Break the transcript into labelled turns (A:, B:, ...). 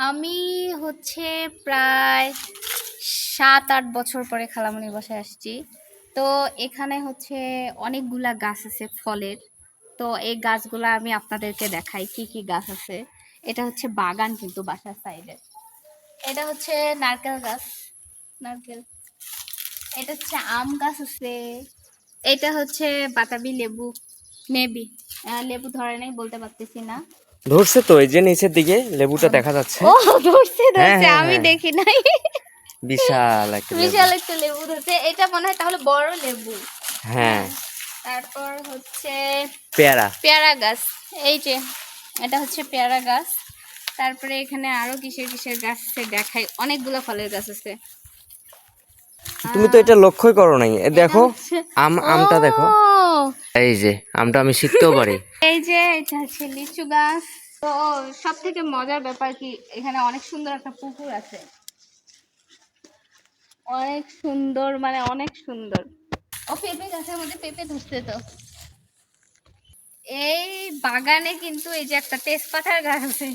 A: আমি হচ্ছে প্রায় 7-8 বছর পরে খালামণির বাসায় আসছি। তো এখানে হচ্ছে অনেকগুলা গাছ আছে ফলের। তো এই গাছগুলা আমি আপনাদেরকে দেখাই কি কি গাছ আছে। এটা হচ্ছে বাগান কিন্তু বাসার সাইডে। এটা হচ্ছে নারকেল গাছ, নারকেল। এটা হচ্ছে আম গাছ আছে। এটা হচ্ছে বাতাবি লেবু, মেবি লেবু ধরে নাই বলতে পারতেছি না।
B: ধরছে তো, এই যে নিচের দিকে লেবুটা দেখা যাচ্ছে।
A: ও ধরছে
B: হ্যাঁ
A: ধরছে,
B: হ্যাঁ
A: আমি
B: হ্যাঁ,
A: দেখি নাই।
B: বিশাল একটা লেবু।
A: বিশাল একটা লেবু ধরছে, এটা মনে হয় তাহলে বড় লেবু।
B: হ্যাঁ,
A: হ্যাঁ, তারপর হচ্ছে
B: পেয়ারা।
A: পেয়ারা গাছ। এই যে এটা হচ্ছে পেয়ারা গাছ। তারপরে এখানে আরো কিসের কিসের গাছ আছে দেখাই, অনেকগুলো ফলের গাছ আছে।
B: তুমি তো এটা লক্ষ্যই করো নাই,
A: এটা
B: দেখো
A: হচ্ছে ও
B: আমটা দেখো। এই যে আমটা আমি শিখতেও পারি।
A: এই যে এটা হচ্ছে লিচু গাছ। তো সব থেকে মজার ব্যাপার কি, এখানে অনেক সুন্দর একটা পুকুর আছে, অনেক সুন্দর মানে অনেক সুন্দর। ও পেঁপে গাছের মধ্যে পেঁপে ধরছে তো। এই বাগানে কিন্তু এই যে একটা তেজপাতার গাছ আছে।